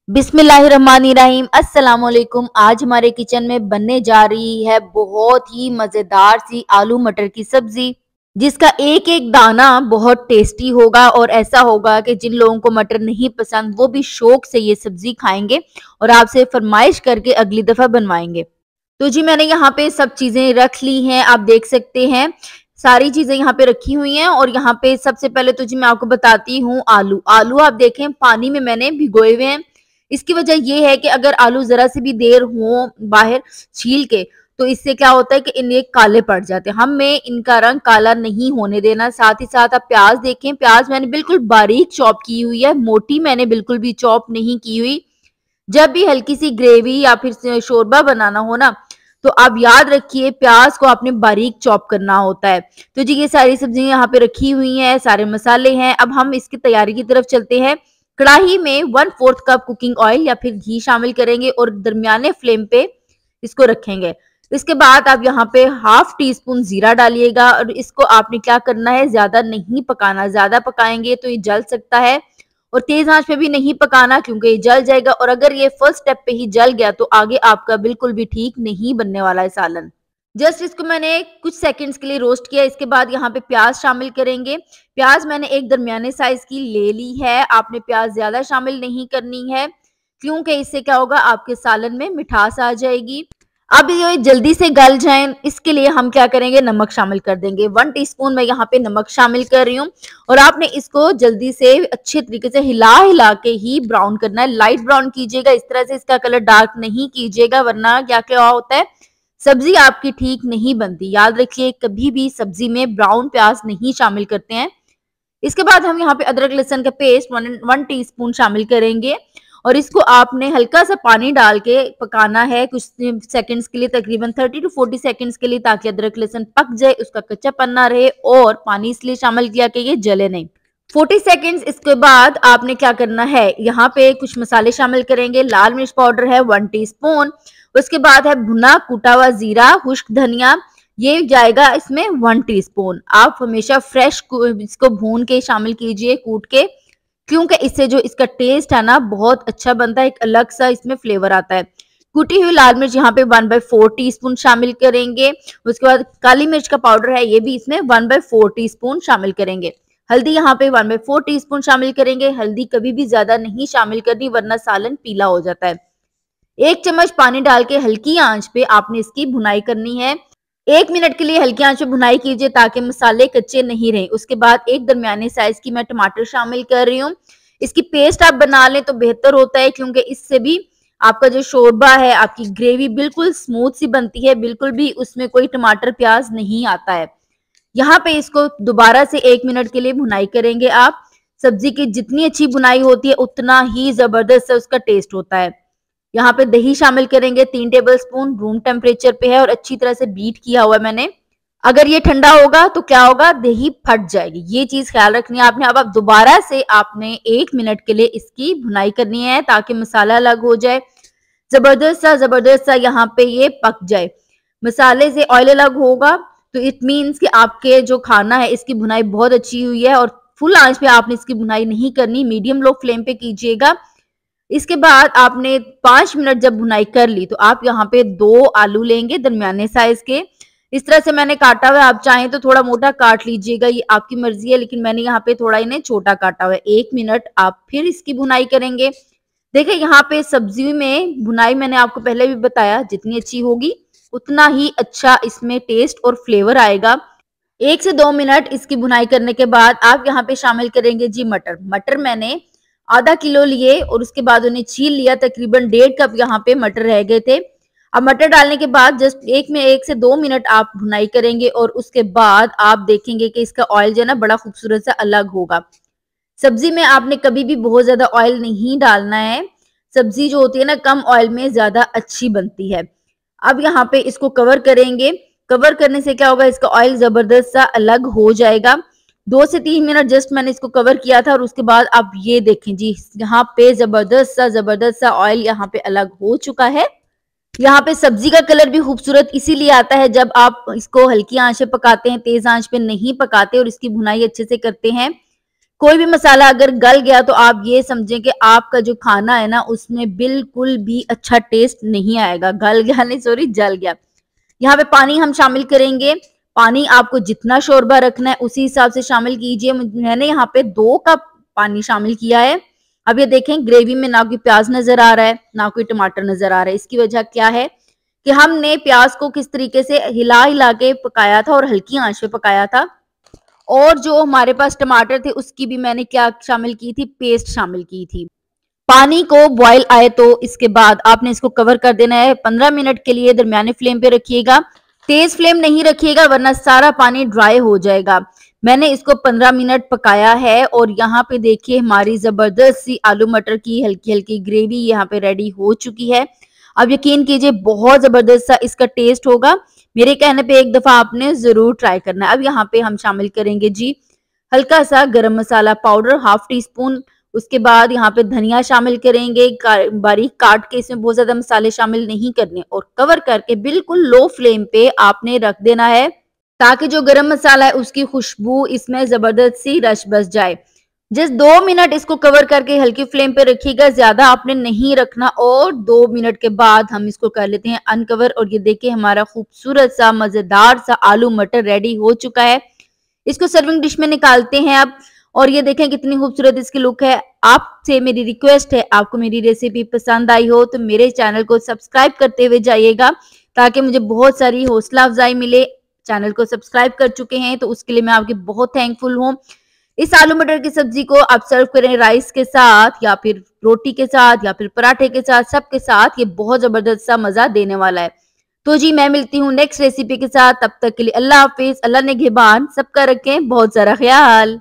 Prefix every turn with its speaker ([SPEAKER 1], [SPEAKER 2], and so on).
[SPEAKER 1] बिस्मिल्लाहिर्रहमानिर्रहीम। अस्सलाम वालेकुम। आज हमारे किचन में बनने जा रही है बहुत ही मजेदार सी आलू मटर की सब्जी, जिसका एक एक दाना बहुत टेस्टी होगा और ऐसा होगा कि जिन लोगों को मटर नहीं पसंद वो भी शौक से ये सब्जी खाएंगे और आपसे फरमाइश करके अगली दफा बनवाएंगे। तो जी मैंने यहाँ पे सब चीजें रख ली हैं, आप देख सकते हैं सारी चीजें यहाँ पे रखी हुई हैं। और यहाँ पे सबसे पहले तो जी मैं आपको बताती हूँ आलू आलू आप देखें पानी में मैंने भिगोए हुए हैं। इसकी वजह ये है कि अगर आलू जरा सी भी देर हो बाहर छील के तो इससे क्या होता है कि इनके काले पड़ जाते हैं। हमें इनका रंग काला नहीं होने देना। साथ ही साथ आप प्याज देखें, प्याज मैंने बिल्कुल बारीक चॉप की हुई है, मोटी मैंने बिल्कुल भी चॉप नहीं की हुई। जब भी हल्की सी ग्रेवी या फिर शोरबा बनाना हो ना तो आप याद रखिए प्याज को आपने बारीक चॉप करना होता है। तो जी ये सारी सब्जियां यहाँ पे रखी हुई हैं, सारे मसाले हैं। अब हम इसकी तैयारी की तरफ चलते हैं। कढ़ाई में 1/4 कप कुकिंग ऑयल या फिर घी शामिल करेंगे और दरमियाने फ्लेम पे इसको रखेंगे। इसके बाद आप यहाँ पे हाफ टी स्पून जीरा डालिएगा और इसको आपने क्या करना है, ज्यादा नहीं पकाना। ज्यादा पकाएंगे तो ये जल सकता है और तेज आंच पे भी नहीं पकाना क्योंकि ये जल जाएगा। और अगर ये फर्स्ट स्टेप पे ही जल गया तो आगे आपका बिल्कुल भी ठीक नहीं बनने वाला है सालन। जस्ट इसको मैंने कुछ सेकंड्स के लिए रोस्ट किया। इसके बाद यहाँ पे प्याज शामिल करेंगे। प्याज मैंने एक दरमियाने साइज की ले ली है। आपने प्याज ज्यादा शामिल नहीं करनी है क्योंकि इससे क्या होगा, आपके सालन में मिठास आ जाएगी। अब ये जल्दी से गल जाएं इसके लिए हम क्या करेंगे, नमक शामिल कर देंगे। 1 टीस्पून मैं यहाँ पे नमक शामिल कर रही हूँ और आपने इसको जल्दी से अच्छे तरीके से हिला हिला के ही ब्राउन करना है। लाइट ब्राउन कीजिएगा, इस तरह से इसका कलर डार्क नहीं कीजिएगा वरना क्या क्या होता है, सब्जी आपकी ठीक नहीं बनती। याद रखिए कभी भी सब्जी में ब्राउन प्याज नहीं शामिल करते हैं। इसके बाद हम यहाँ पे अदरक लहसुन का पेस्ट 1 टीस्पून शामिल करेंगे और इसको आपने हल्का सा पानी डाल के पकाना है कुछ सेकंड्स के लिए, तकरीबन 30 to 40 सेकंड्स के लिए, ताकि अदरक लहसुन पक जाए, उसका कच्चापन ना रहे। और पानी इसलिए शामिल किया कि ये जले नहीं। 40 सेकंड्स इसके बाद आपने क्या करना है, यहाँ पे कुछ मसाले शामिल करेंगे। लाल मिर्च पाउडर है 1 टीस्पून। उसके बाद है भुना कूटा हुआ जीरा, खुश्क धनिया, ये जाएगा इसमें 1 टीस्पून। आप हमेशा फ्रेश इसको भून के शामिल कीजिए, कूट के, क्योंकि इससे जो इसका टेस्ट है ना बहुत अच्छा बनता है, एक अलग सा इसमें फ्लेवर आता है। कुटी हुई लाल मिर्च यहाँ पे 1/4 टीस्पून शामिल करेंगे। उसके बाद काली मिर्च का पाउडर है, ये भी इसमें 1/4 टीस्पून शामिल करेंगे। हल्दी यहाँ पे 1/4 टीस्पून शामिल करेंगे। हल्दी कभी भी ज्यादा नहीं शामिल करनी वरना सालन पीला हो जाता है। 1 चम्मच पानी डाल के हल्की आंच पे आपने इसकी भुनाई करनी है। 1 मिनट के लिए हल्की आंच पे भुनाई कीजिए ताकि मसाले कच्चे नहीं रहे। उसके बाद एक दरमियाने साइज की मैं टमाटर शामिल कर रही हूँ। इसकी पेस्ट आप बना लें तो बेहतर होता है क्योंकि इससे भी आपका जो शोरबा है, आपकी ग्रेवी बिल्कुल स्मूथ सी बनती है, बिल्कुल भी उसमें कोई टमाटर प्याज नहीं आता है। यहाँ पे इसको दोबारा से 1 मिनट के लिए भुनाई करेंगे आप। सब्जी की जितनी अच्छी भुनाई होती है उतना ही जबरदस्त उसका टेस्ट होता है। यहाँ पे दही शामिल करेंगे 3 टेबलस्पून, रूम टेम्परेचर पे है और अच्छी तरह से बीट किया हुआ है मैंने। अगर ये ठंडा होगा तो क्या होगा, दही फट जाएगी, ये चीज ख्याल रखनी है आपने। अब दोबारा से आपने 1 मिनट के लिए इसकी भुनाई करनी है ताकि मसाला अलग हो जाए, जबरदस्त सा यहाँ पे ये पक जाए। मसाले से ऑयल अलग होगा तो इट मीन्स कि आपके जो खाना है इसकी भुनाई बहुत अच्छी हुई है। और फुल आंच पे आपने इसकी भुनाई नहीं करनी, मीडियम लो फ्लेम पे कीजिएगा। इसके बाद आपने 5 मिनट जब भुनाई कर ली तो आप यहाँ पे 2 आलू लेंगे दरमियाने साइज के। इस तरह से मैंने काटा हुआ है, आप चाहें तो थोड़ा मोटा काट लीजिएगा, ये आपकी मर्जी है, लेकिन मैंने यहाँ पे थोड़ा इन्हें छोटा काटा हुआ है। 1 मिनट आप फिर इसकी भुनाई करेंगे। देखिए यहाँ पे सब्जी में भुनाई मैंने आपको पहले भी बताया जितनी अच्छी होगी उतना ही अच्छा इसमें टेस्ट और फ्लेवर आएगा। 1 से 2 मिनट इसकी भुनाई करने के बाद आप यहाँ पे शामिल करेंगे जी मटर। मटर मैंने आधा किलो लिए और उसके बाद उन्हें छील लिया, तकरीबन 1.5 कप यहाँ पे मटर रह गए थे। अब मटर डालने के बाद जस्ट 1 से 2 मिनट आप भुनाई करेंगे और उसके बाद आप देखेंगे कि इसका ऑयल जो है ना बड़ा खूबसूरत सा अलग होगा। सब्जी में आपने कभी भी बहुत ज्यादा ऑयल नहीं डालना है, सब्जी जो होती है ना कम ऑयल में ज्यादा अच्छी बनती है। अब यहाँ पे इसको कवर करेंगे। कवर करने से क्या होगा, इसका ऑयल जबरदस्त सा अलग हो जाएगा। 2 से 3 मिनट जस्ट मैंने इसको कवर किया था और उसके बाद आप ये देखें जी यहाँ पे जबरदस्त सा ऑयल यहाँ पे अलग हो चुका है। यहाँ पे सब्जी का कलर भी खूबसूरत इसीलिए आता है जब आप इसको हल्की आंच पे पकाते हैं, तेज आंच पे नहीं पकाते और इसकी भुनाई अच्छे से करते हैं। कोई भी मसाला अगर गल गया तो आप ये समझें कि आपका जो खाना है ना उसमें बिल्कुल भी अच्छा टेस्ट नहीं आएगा। गल गया नहीं, सॉरी, जल गया। यहाँ पे पानी हम शामिल करेंगे। पानी आपको जितना शोरबा रखना है उसी हिसाब से शामिल कीजिए। मैंने यहाँ पे 2 कप पानी शामिल किया है। अब ये देखें ग्रेवी में ना कोई प्याज नजर आ रहा है ना कोई टमाटर नजर आ रहा है। इसकी वजह क्या है कि हमने प्याज को किस तरीके से हिला हिला के पकाया था और हल्की आंच पे पकाया था। और जो हमारे पास टमाटर थे उसकी भी मैंने क्या शामिल की थी, पेस्ट शामिल की थी। पानी को बॉयल आए तो इसके बाद आपने इसको कवर कर देना है 15 मिनट के लिए। दरमियाने फ्लेम पे रखिएगा, तेज फ्लेम नहीं रखिएगा वरना सारा पानी ड्राई हो जाएगा। मैंने इसको 15 मिनट पकाया है और यहाँ पे देखिए हमारी जबरदस्त सी आलू मटर की हल्की हल्की ग्रेवी यहाँ पे रेडी हो चुकी है। अब यकीन कीजिए बहुत जबरदस्त सा इसका टेस्ट होगा। मेरे कहने पे एक दफा आपने जरूर ट्राई करना है। अब यहाँ पे हम शामिल करेंगे जी हल्का सा गरम मसाला पाउडर, हाफ टी स्पून। उसके बाद यहाँ पे धनिया शामिल करेंगे बारीक काट के। इसमें बहुत ज्यादा मसाले शामिल नहीं करने और कवर करके बिल्कुल लो फ्लेम पे आपने रख देना है ताकि जो गरम मसाला है उसकी खुशबू इसमें जबरदस्त सी रच बस जाए। जस्ट 2 मिनट इसको कवर करके हल्की फ्लेम पे रखिएगा, ज्यादा आपने नहीं रखना। और 2 मिनट के बाद हम इसको कर लेते हैं अनकवर और ये देखिए हमारा खूबसूरत सा मजेदार सा आलू मटर रेडी हो चुका है। इसको सर्विंग डिश में निकालते हैं अब। और ये देखें कितनी खूबसूरत इसकी लुक है। आपसे मेरी रिक्वेस्ट है, आपको मेरी रेसिपी पसंद आई हो तो मेरे चैनल को सब्सक्राइब करते हुए जाइएगा ताकि मुझे बहुत सारी हौसला अफजाई मिले। चैनल को सब्सक्राइब कर चुके हैं तो उसके लिए मैं आपकी बहुत थैंकफुल हूँ। इस आलू मटर की सब्जी को आप सर्व करें राइस के साथ या फिर रोटी के साथ या फिर पराठे के साथ, सबके साथ ये बहुत जबरदस्त सा मजा देने वाला है। तो जी मैं मिलती हूँ नेक्स्ट रेसिपी के साथ, तब तक के लिए अल्लाह हाफिज। अल्लाह ने निगहबान सबका रखें, बहुत सारा ख्याल।